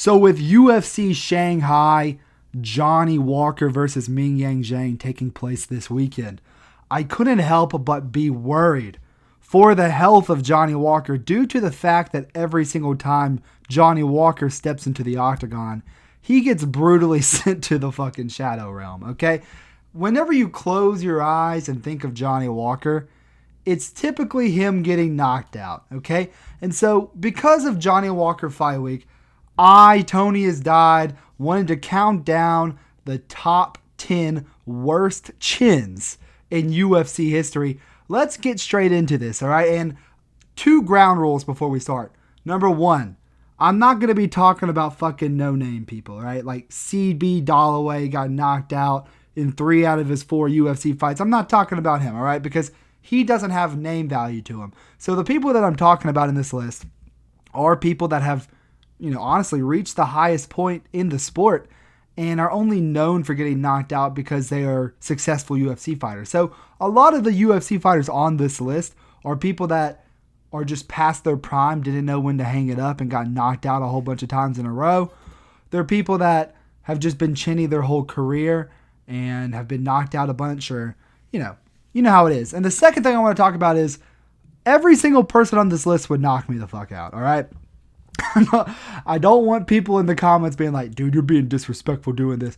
So with UFC Shanghai, Johnny Walker versus Mingyang Zhang taking place this weekend, I couldn't help but be worried for the health of Johnny Walker due to the fact that every single time Johnny Walker steps into the octagon, he gets brutally sent to the fucking shadow realm, okay? Whenever you close your eyes and think of Johnny Walker, it's typically him getting knocked out, okay? And so because of Johnny Walker Fight Week, Tony Has Died, wanted to count down the top 10 worst chins in UFC history. Let's get straight into this, all right? And 2 ground rules before we start. Number 1, I'm not going to be talking about fucking no-name people, right? Like CB Dollaway got knocked out in 3 out of his 4 UFC fights. I'm not talking about him, all right? Because he doesn't have name value to him. So the people that I'm talking about in this list are people that have, honestly reached the highest point in the sport and are only known for getting knocked out because they are successful UFC fighters. So a lot of the UFC fighters on this list are people that are just past their prime, didn't know when to hang it up, and got knocked out a whole bunch of times in a row. They're people that have just been chinny their whole career and have been knocked out a bunch, or, you know how it is. And the second thing I want to talk about is every single person on this list would knock me the fuck out, all right? I don't want people in the comments being like, dude, you're being disrespectful doing this.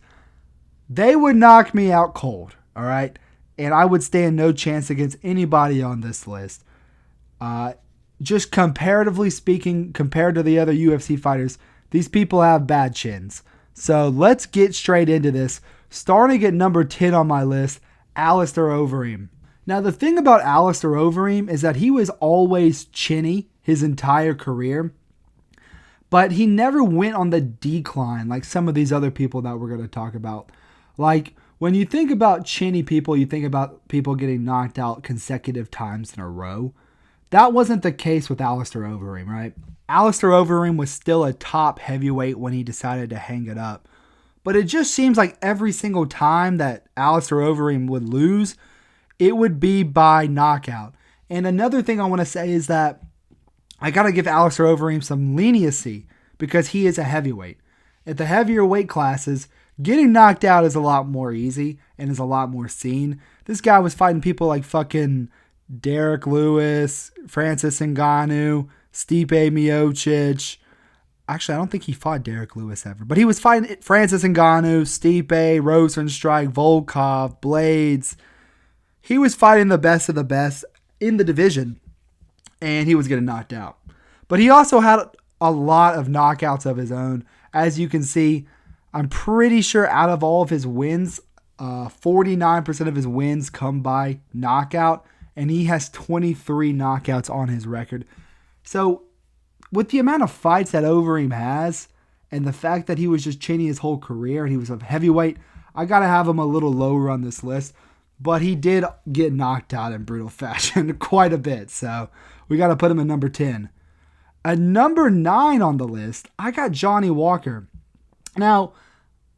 They would knock me out cold, all right? And I would stand no chance against anybody on this list. Just comparatively speaking, compared to the other UFC fighters, these people have bad chins. So let's get straight into this. Starting at number 10 on my list, Alistair Overeem. Now, the thing about Alistair Overeem is that he was always chinny his entire career, but he never went on the decline like some of these other people that we're going to talk about. Like, when you think about chinny people, you think about people getting knocked out consecutive times in a row. That wasn't the case with Alistair Overeem, right? Alistair Overeem was still a top heavyweight when he decided to hang it up. But it just seems like every single time that Alistair Overeem would lose, it would be by knockout. And another thing I want to say is that I got to give Alistair Overeem some leniency because he is a heavyweight. At the heavier weight classes, getting knocked out is a lot more easy and is a lot more seen. This guy was fighting people like fucking Derek Lewis, Francis Ngannou, Stipe Miocic. Actually, I don't think he fought Derek Lewis ever, but he was fighting Francis Ngannou, Stipe, Rosenstrike, Volkov, Blades. He was fighting the best of the best in the division, and he was getting knocked out. But he also had a lot of knockouts of his own. As you can see, I'm pretty sure out of all of his wins, 49% of his wins come by knockout, and he has 23 knockouts on his record. So with the amount of fights that Overeem has, and the fact that he was just chinny his whole career, and he was a heavyweight, I got to have him a little lower on this list. But he did get knocked out in brutal fashion quite a bit, so we got to put him at number 10. At number 9 on the list, I got Johnny Walker. Now,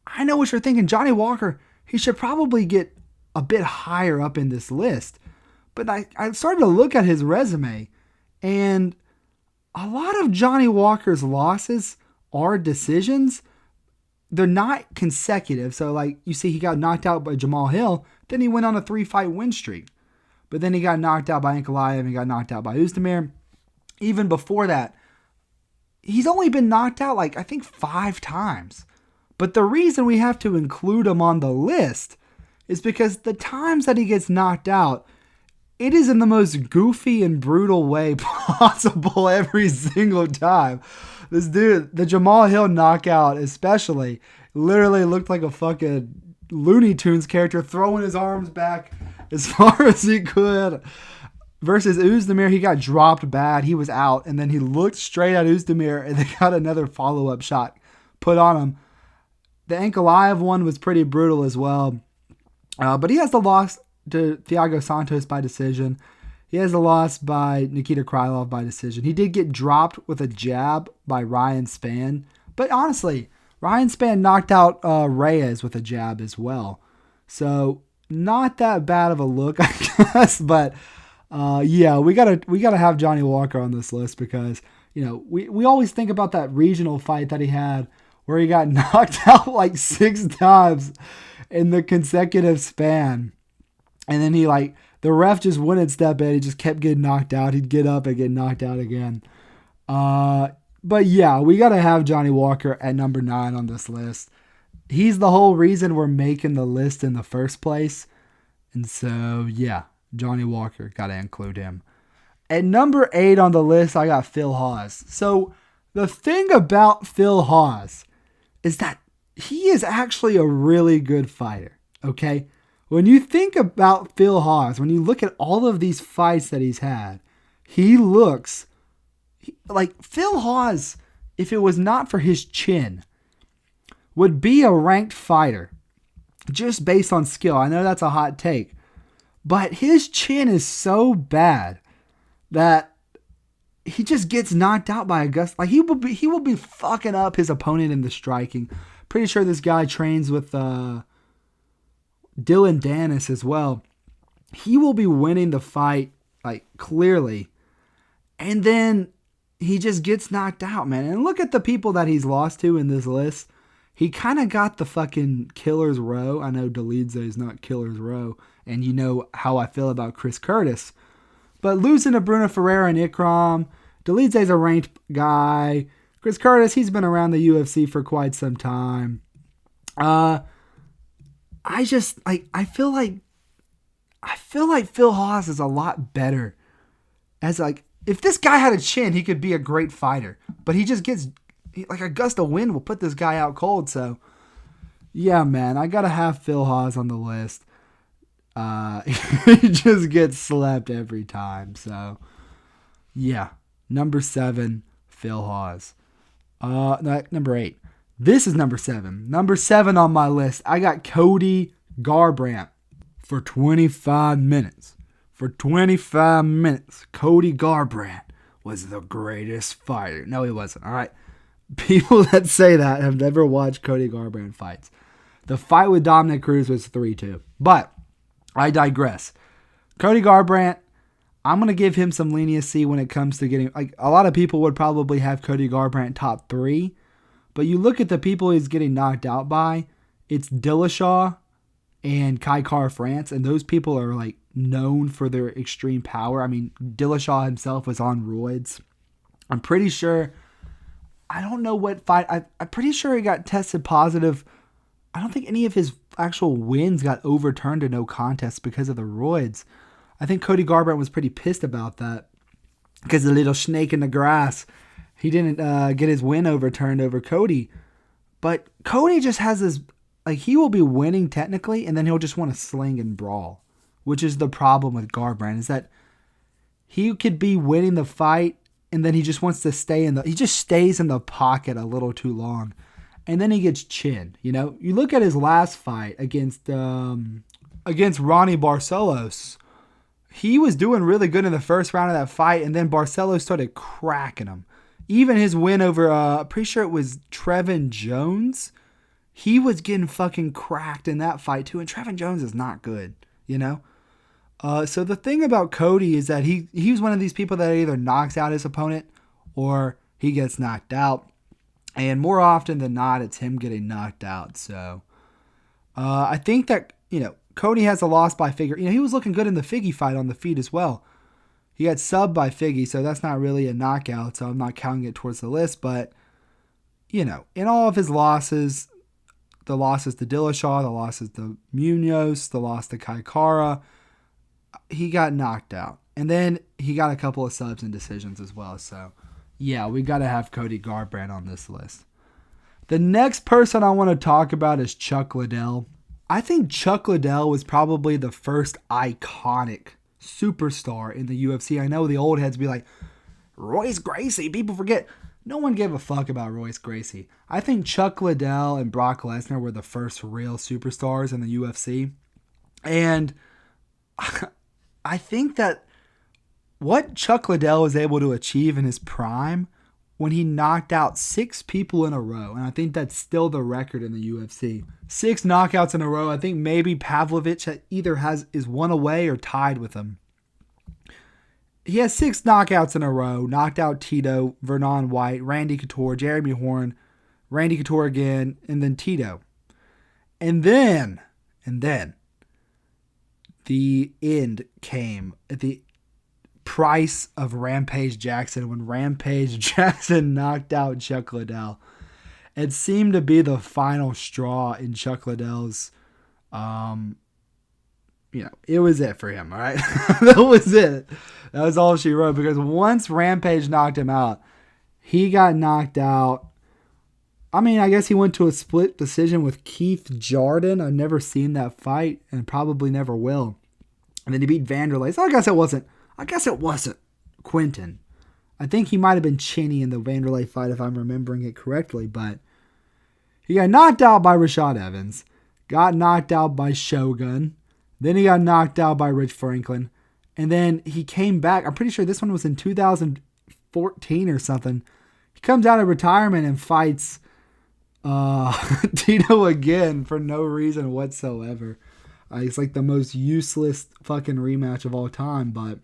I know what you're thinking. Johnny Walker, he should probably get a bit higher up in this list. But I started to look at his resume, and a lot of Johnny Walker's losses are decisions. They're not consecutive. So, like, you see he got knocked out by Jamal Hill, then he went on a 3-fight win streak. But then he got knocked out by Ankalaev and got knocked out by Oezdemir. Even before that, he's only been knocked out, like, I think 5 times. But the reason we have to include him on the list is because the times that he gets knocked out, it is in the most goofy and brutal way possible every single time. This dude, the Jamal Hill knockout especially, literally looked like a fucking Looney Tunes character throwing his arms back as far as he could. Versus Oezdemir, he got dropped bad. He was out, and then he looked straight at Oezdemir, and they got another follow-up shot put on him. The Ankalaev one was pretty brutal as well. But he has the loss to Thiago Santos by decision. He has a loss by Nikita Krylov by decision. He did get dropped with a jab by Ryan Spann. But honestly, Ryan Spann knocked out Reyes with a jab as well. So not that bad of a look, I guess. But yeah, we gotta have Johnny Walker on this list because, we always think about that regional fight that he had where he got knocked out like 6 times in the consecutive span. And then the ref just wouldn't step in. He just kept getting knocked out. He'd get up and get knocked out again. But yeah, we got to have Johnny Walker at number 9 on this list. He's the whole reason we're making the list in the first place. And so, yeah, Johnny Walker, got to include him. At number 8 on the list, I got Phil Hawes. So the thing about Phil Hawes is that he is actually a really good fighter, okay? When you think about Phil Hawes, when you look at all of these fights that he's had, he looks like Phil Hawes, if it was not for his chin, would be a ranked fighter just based on skill. I know that's a hot take, but his chin is so bad that he just gets knocked out by a gust. Like he will be fucking up his opponent in the striking. Pretty sure this guy trains with Dylan Dennis as well. He will be winning the fight like clearly, and then he just gets knocked out, man. And look at the people that he's lost to in this list. He kind of got the fucking killer's row. I know Dolidze is not killer's row, and you know how I feel about Chris Curtis. But losing to Bruno Ferreira and Ikram, Dolidze's a ranked guy. Chris Curtis, he's been around the UFC for quite some time. I feel like Phil Hawes is a lot better. As like, if this guy had a chin, he could be a great fighter. But he just gets, like a gust of wind will put this guy out cold. So, yeah, man, I got to have Phil Hawes on the list. He just gets slept every time. So, yeah, number 7, Phil Hawes. Number 8. This is number 7. Number 7 on my list, I got Cody Garbrandt for 25 minutes. For 25 minutes, Cody Garbrandt was the greatest fighter. No, he wasn't. All right. People that say that have never watched Cody Garbrandt fights. The fight with Dominic Cruz was 3-2. But I digress. Cody Garbrandt, I'm going to give him some leniency when it comes to getting... Like, a lot of people would probably have Cody Garbrandt top 3. But you look at the people he's getting knocked out by, it's Dillashaw and Kai Kara France. And those people are, like, known for their extreme power. I mean, Dillashaw himself was on roids. I'm pretty sure... I don't know what fight... I'm pretty sure he got tested positive. I don't think any of his actual wins got overturned to no contest because of the roids. I think Cody Garbrandt was pretty pissed about that because the little snake in the grass, he didn't get his win overturned over Cody. But Cody just has this, like, he will be winning technically, and then he'll just want to sling and brawl, which is the problem with Garbrandt, is that he could be winning the fight, and then he just wants to he just stays in the pocket a little too long. And then he gets chinned, you know? You look at his last fight against Ronnie Barcelos. He was doing really good in the first round of that fight, and then Barcelos started cracking him. Even his win over, pretty sure it was Trevin Jones, he was getting fucking cracked in that fight too, and Trevin Jones is not good, you know? So the thing about Cody is that he was one of these people that either knocks out his opponent or he gets knocked out. And more often than not, it's him getting knocked out. So I think that, Cody has a loss by Figure. He was looking good in the Figgy fight on the feet as well. He got subbed by Figgy, so that's not really a knockout, so I'm not counting it towards the list. But, in all of his losses, the losses to Dillashaw, the losses to Munoz, the loss to Kai Kara, he got knocked out. And then he got a couple of subs and decisions as well. So, yeah, we got to have Cody Garbrandt on this list. The next person I want to talk about is Chuck Liddell. I think Chuck Liddell was probably the first iconic superstar in the UFC. I know the old heads be like, Royce Gracie, people forget. No one gave a fuck about Royce Gracie. I think Chuck Liddell and Brock Lesnar were the first real superstars in the UFC. And I think that what Chuck Liddell was able to achieve in his prime when he knocked out 6 people in a row, and I think that's still the record in the UFC. 6 knockouts in a row. I think maybe Pavlovich either is one away or tied with him. he has 6 knockouts in a row. Knocked out Tito, Vernon White, Randy Couture, Jeremy Horn, Randy Couture again, and then Tito. And then the end came at the price of Rampage Jackson when Rampage Jackson knocked out Chuck Liddell. It seemed to be the final straw in Chuck Liddell's, it was it for him, all right? That was it. That was all she wrote, because once Rampage knocked him out, he got knocked out. I mean, I guess he went to a split decision with Keith Jarden. I've never seen that fight and probably never will. And then he beat Vanderlei. So I guess it wasn't Quentin. I think he might have been Chinny in the Vanderlei fight if I'm remembering it correctly, but he got knocked out by Rashad Evans, got knocked out by Shogun, then he got knocked out by Rich Franklin, and then he came back. I'm pretty sure this one was in 2014 or something. He comes out of retirement and fights Tito again for no reason whatsoever. It's like the most useless fucking rematch of all time. But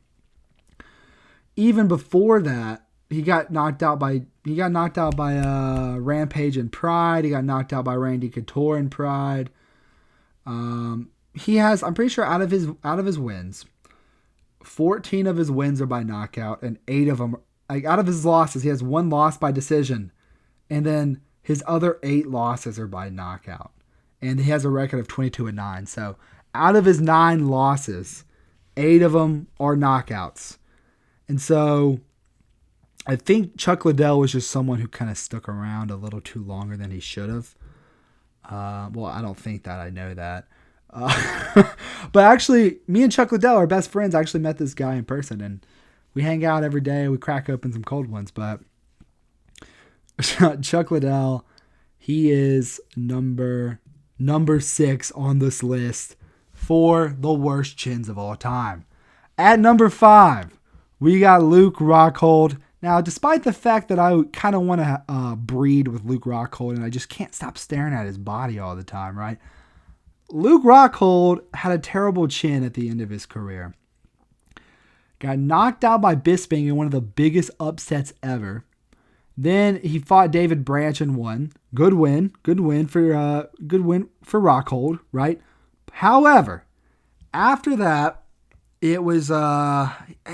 even before that, he got knocked out by Rampage in Pride. He got knocked out by Randy Couture in Pride. He has, I'm pretty sure, out of his wins, 14 of his wins are by knockout, and 8 of them, like, out of his losses, he has 1 loss by decision, and then his other 8 losses are by knockout, and he has a record of 22-9. So out of his 9 losses, 8 of them are knockouts, and so I think Chuck Liddell was just someone who kind of stuck around a little too longer than he should have. Well, I don't think that. I know that. But actually, me and Chuck Liddell are best friends. I actually met this guy in person, and we hang out every day. We crack open some cold ones. But Chuck Liddell, he is number 6 on this list for the worst chins of all time. At number 5, we got Luke Rockhold. Now, despite the fact that I kind of want to breed with Luke Rockhold, and I just can't stop staring at his body all the time, right? Luke Rockhold had a terrible chin at the end of his career. Got knocked out by Bisping in one of the biggest upsets ever. Then he fought David Branch and won. Good win for Rockhold, right? However, after that, it was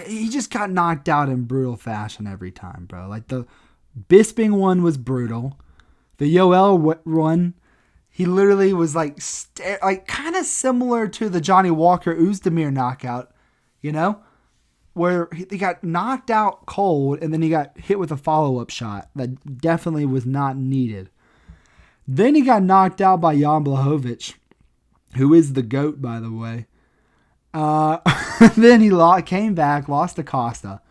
he just got knocked out in brutal fashion every time, bro. Like the Bisping one was brutal. The Yoel one, he literally was like kind of similar to the Johnny Walker Oezdemir knockout, where he got knocked out cold and then he got hit with a follow-up shot that definitely was not needed. Then he got knocked out by Jan Blachowicz, who is the GOAT, by the way. Then he came back, lost to Costa.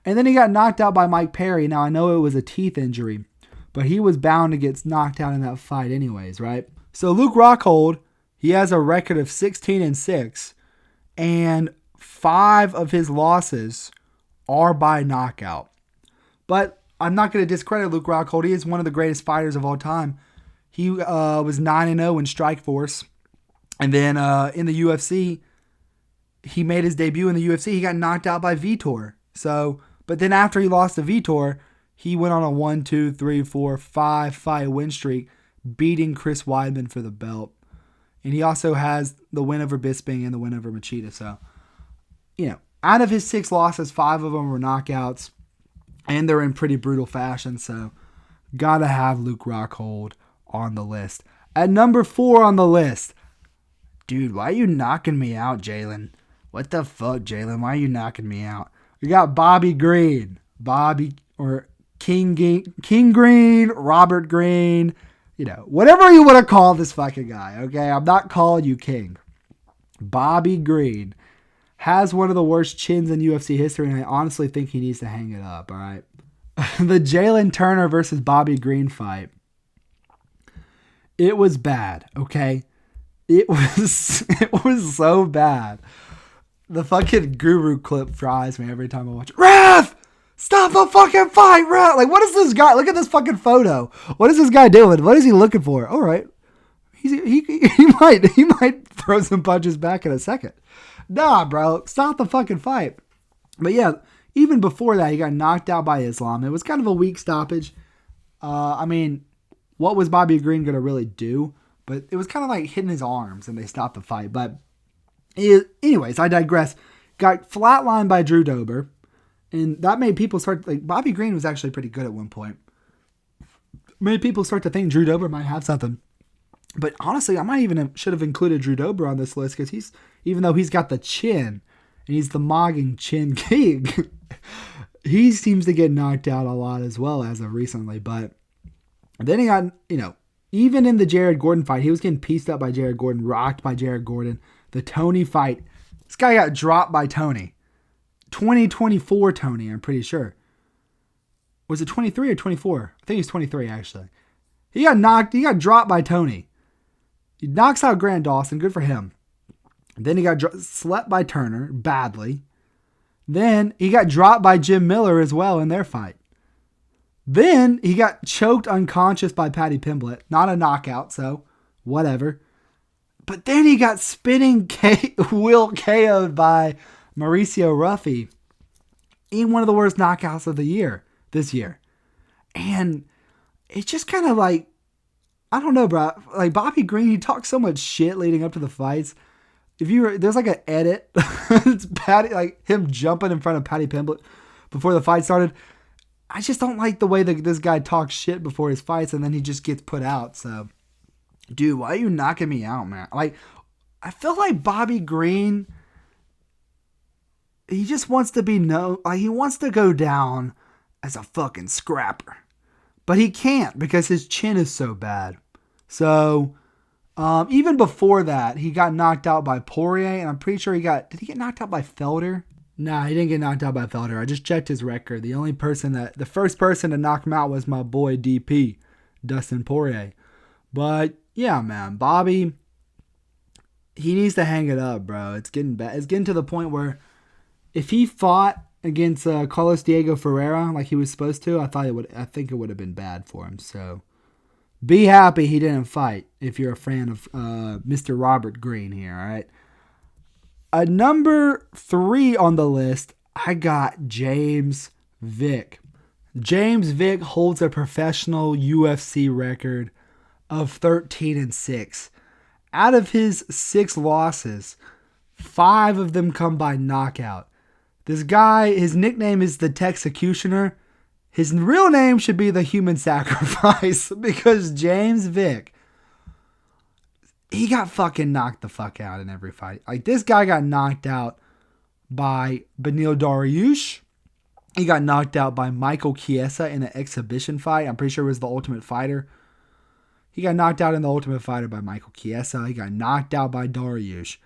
And then he got knocked out by Mike Perry. Now, I know it was a teeth injury, but he was bound to get knocked out in that fight anyways, right? So Luke Rockhold, he has a record of 16-6, and 5 of his losses are by knockout. But I'm not going to discredit Luke Rockhold. He is one of the greatest fighters of all time. He was 9-0 in Strikeforce. And then in the UFC, he made his debut in the UFC. He got knocked out by Vitor. But then after he lost to Vitor, he went on a 1, 2, 3, 4, 5 fight win streak, beating Chris Weidman for the belt. And he also has the win over Bisping and the win over Machida. So, out of his 6 losses, 5 of them were knockouts, and they're in pretty brutal fashion. So, gotta have Luke Rockhold on the list. At number 4 on the list, dude, why are you knocking me out, Jalen? What the fuck, Jalen? Why are you knocking me out? We got Bobby Green. King Green, Robert Green, whatever you want to call this fucking guy, okay? I'm not calling you King. Bobby Green has one of the worst chins in UFC history, and I honestly think he needs to hang it up, all right? The Jalen Turner versus Bobby Green fight, it was bad, okay? It was so bad. The fucking Guru clip fries me every time I watch it. Ref! Stop the fucking fight, Ref! Like, what is this guy? Look at this fucking photo. What is this guy doing? What is he looking for? All right. He might throw some punches back in a second. Nah, bro. Stop the fucking fight. But yeah, even before that, he got knocked out by Islam. It was kind of a weak stoppage. I mean, what was Bobby Green going to really do? But it was kind of like hitting his arms and they stopped the fight. But anyways, I digress. Got flatlined by Drew Dober. And that made people start, like, Bobby Green was actually pretty good at one point. Made people start to think Drew Dober might have something. But honestly, I might even should have included Drew Dober on this list because even though he's got the chin, and he's the mogging chin king, he seems to get knocked out a lot as well as of recently. But then he got, even in the Jared Gordon fight, he was getting pieced up by Jared Gordon, rocked by Jared Gordon. The Tony fight, this guy got dropped by Tony. 2024 Tony, I'm pretty sure. Was it 23 or 24? I think he's 23, actually. He got dropped by Tony. He knocks out Grant Dawson, good for him. Then he got slept by Turner, badly. Then he got dropped by Jim Miller as well in their fight. Then he got choked unconscious by Paddy Pimblett. Not a knockout, so whatever. But then he got spinning wheel KO'd by Mauricio Ruffy in one of the worst knockouts of the year, this year. And it's just kind of like, I don't know, bro. Like Bobby Green, he talks so much shit leading up to the fights. There's like an edit. It's Paddy, like him jumping in front of Paddy Pimblett before the fight started. I just don't like the way that this guy talks shit before his fights and then he just gets put out. So, dude, why are you knocking me out, man? Like, I feel like Bobby Green, he just wants to be known. Like, he wants to go down as a fucking scrapper. But he can't because his chin is so bad. So, even before that, he got knocked out by Poirier, and I'm pretty sure did he get knocked out by Felder? Nah, he didn't get knocked out by Felder. I just checked his record. The first person to knock him out was my boy DP, Dustin Poirier. But, yeah, man, Bobby, he needs to hang it up, bro. It's getting bad. It's getting to the point where if he fought against Carlos Diego Ferreira like he was supposed to, I think it would have been bad for him. So be happy he didn't fight if you're a fan of Mr. Robert Green here, all right? Number 3 on the list, I got James Vick. James Vick holds a professional UFC record of 13-6. Out of his 6 losses, 5 of them come by knockout. This guy, his nickname is the Texecutioner. His real name should be the Human Sacrifice because James Vick, he got fucking knocked the fuck out in every fight. Like, this guy got knocked out by Beneil Dariush. He got knocked out by Michael Chiesa in an exhibition fight. I'm pretty sure it was the Ultimate Fighter. He got knocked out in the Ultimate Fighter by Michael Chiesa. He got knocked out by Dariush.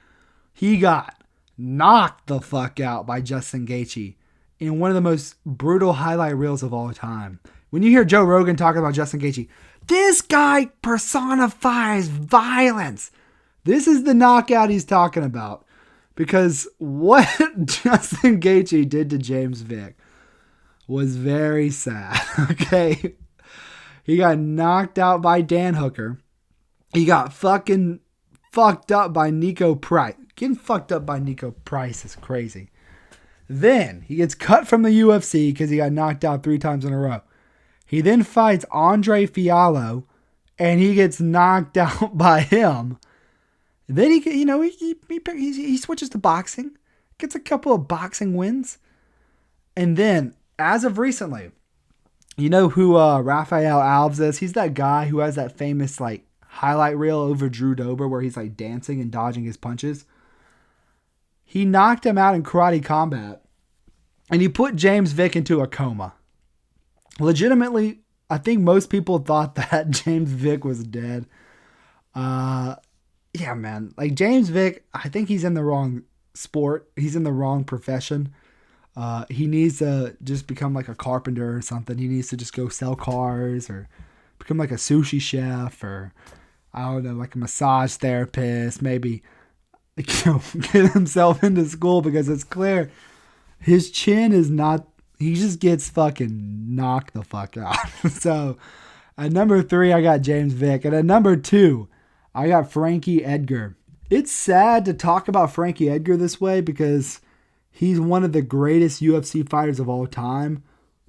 He got knocked the fuck out by Justin Gaethje in one of the most brutal highlight reels of all time. When you hear Joe Rogan talking about Justin Gaethje, this guy personifies violence. This is the knockout he's talking about. Because what Justin Gaethje did to James Vick was very sad. Okay? He got knocked out by Dan Hooker. He got fucking fucked up by Nico Price. Getting fucked up by Nico Price is crazy. Then he gets cut from the UFC because he got knocked out 3 times in a row. He then fights Andre Fiallo, and he gets knocked out by him. Then he switches to boxing, gets a couple of boxing wins, and then as of recently, you know who Rafael Alves is? He's that guy who has that famous like highlight reel over Drew Dober where he's like dancing and dodging his punches. He knocked him out in karate combat, and he put James Vick into a coma. Legitimately, I think most people thought that James Vick was dead. Yeah, man. Like, James Vick, I think he's in the wrong sport. He's in the wrong profession. He needs to just become like a carpenter or something. He needs to just go sell cars or become like a sushi chef or, I don't know, like a massage therapist. Maybe, get himself into school because it's clear his chin is not, he just gets fucking knocked the fuck out. So, at number 3, I got James Vick. And at number 2, I got Frankie Edgar. It's sad to talk about Frankie Edgar this way because He's one of the greatest UFC fighters of all time,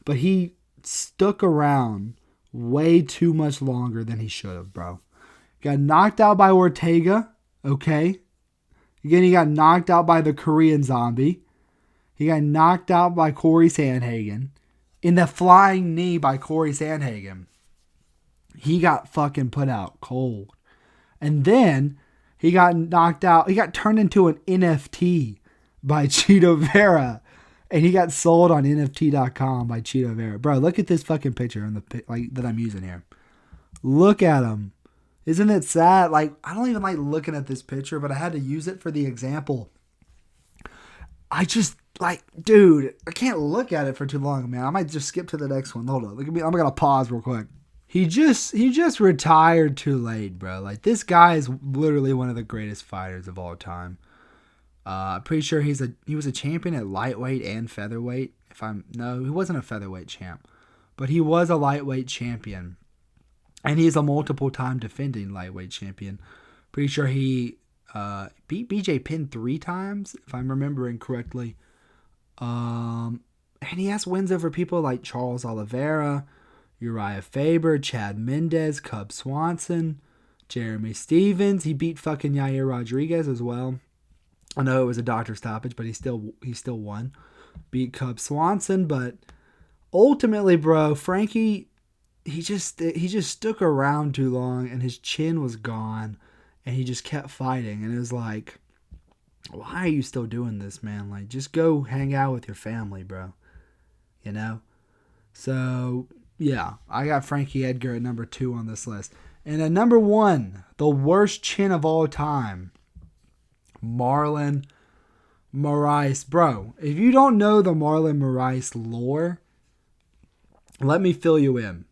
but he stuck around way too much longer than he should have, bro. Got knocked out by Ortega, okay? Again, he got knocked out by the Korean Zombie. He got knocked out by Corey Sandhagen. In the flying knee by Corey Sandhagen. He got fucking put out cold. And then he got knocked out. He got turned into an NFT by Cheeto Vera. And he got sold on NFT.com by Cheeto Vera. Bro, look at this fucking picture that I'm using here. Look at him. Isn't it sad? Like, I don't even like looking at this picture, but I had to use it for the example. I just, like, dude, I can't look at it for too long, man. I might just skip to the next one. Hold on. Look at me. I'm going to pause real quick. He just retired too late, bro. Like, this guy is literally one of the greatest fighters of all time. I'm pretty sure he was a champion at lightweight and featherweight. No, he wasn't a featherweight champ, but he was a lightweight champion. And he's a multiple-time defending lightweight champion. Pretty sure he beat BJ Penn 3 times, if I'm remembering correctly. And he has wins over people like Charles Oliveira, Uriah Faber, Chad Mendez, Cub Swanson, Jeremy Stevens. He beat fucking Yair Rodriguez as well. I know it was a doctor stoppage, but he still won. Beat Cub Swanson, but ultimately, bro, Frankie, he just stuck around too long, and his chin was gone, and he just kept fighting, and it was like, why are you still doing this, man? Like, just go hang out with your family, bro. You know? So, yeah, I got Frankie Edgar at number 2 on this list. And at number 1, the worst chin of all time, Marlon Moraes. Bro, if you don't know the Marlon Moraes lore, let me fill you in.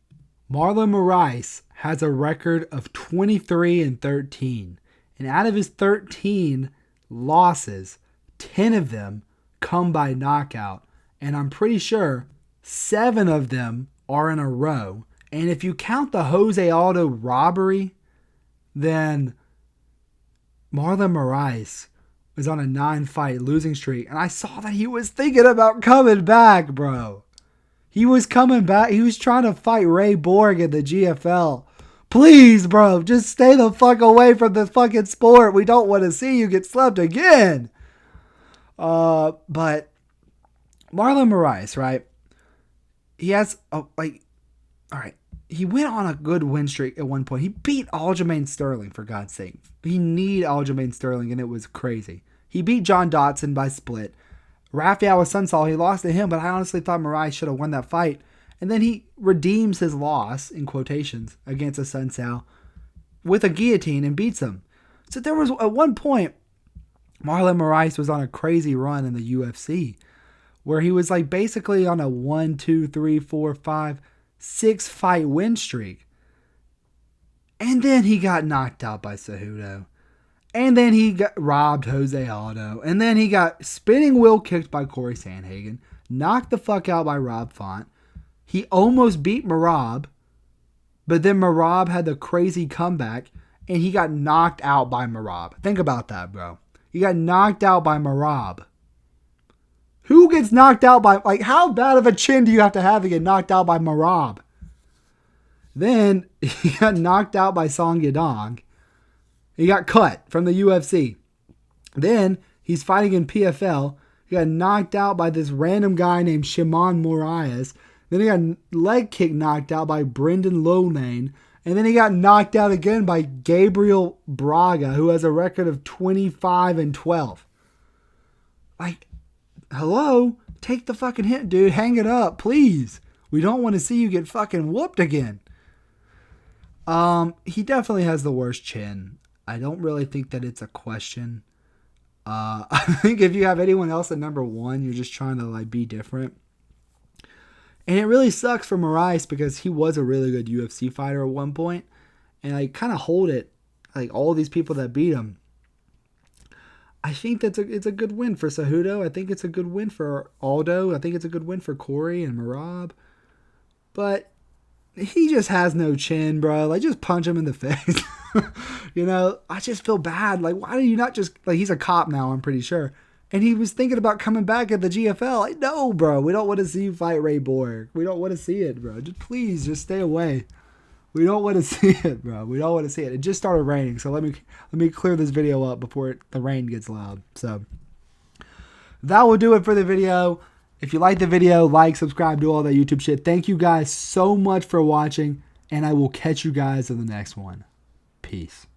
Marlon Moraes has a record of 23-13. And out of his 13 losses, 10 of them come by knockout. And I'm pretty sure 7 of them are in a row. And if you count the Jose Aldo robbery, then Marlon Moraes was on a 9-fight losing streak. And I saw that he was thinking about coming back, bro. He was coming back. He was trying to fight Ray Borg in the GFL. Please, bro, just stay the fuck away from the fucking sport. We don't want to see you get slept again. But Marlon Moraes, right? He has, all right. He went on a good win streak at one point. He beat Aljamain Sterling, for God's sake. He needed Aljamain Sterling, and it was crazy. He beat John Dotson by split. Rafael Sunsal, he lost to him, but I honestly thought Moraes should have won that fight. And then he redeems his loss, in quotations, against a Sunsal with a guillotine and beats him. So there was, at one point, Marlon Moraes was on a crazy run in the UFC, where he was like basically on a 1, 2, 3, 4, 5, 6 fight win streak. And then he got knocked out by Cejudo. And then he got robbed Jose Aldo. And then he got spinning wheel kicked by Corey Sandhagen. Knocked the fuck out by Rob Font. He almost beat Merab. But then Merab had the crazy comeback. And he got knocked out by Merab. Think about that, bro. He got knocked out by Merab. Who gets knocked out by... Like, how bad of a chin do you have to get knocked out by Merab? Then he got knocked out by Song Yadong. He got cut from the UFC. Then he's fighting in PFL. He got knocked out by this random guy named Shimon Moraes. Then he got leg kick knocked out by Brendan Lolane. And then he got knocked out again by Gabriel Braga, who has a record of 25-12. Like, hello? Take the fucking hit, dude. Hang it up, please. We don't want to see you get fucking whooped again. He definitely has the worst chin. I don't really think that it's a question. I think if you have anyone else at number 1, you're just trying to like be different. And it really sucks for Moraes because he was a really good UFC fighter at one point. And I kind of hold it, like all these people that beat him. I think it's a good win for Cejudo. I think it's a good win for Aldo. I think it's a good win for Corey and Merab. But he just has no chin, bro. Like, just punch him in the face. You know, I just feel bad. Like, why do you not just... Like, he's a cop now, I'm pretty sure. and he was thinking about coming back at the GFL. Like, no, bro, we don't want to see you fight Ray Borg. We don't want to see it, bro. Please stay away. We don't want to see it, bro. We don't want to see it. It just started raining, so let me clear this video up before the rain gets loud. So that will do it for the video. If you like the video, like, subscribe, do all that YouTube shit. Thank you guys so much for watching, and I will catch you guys in the next one. Peace.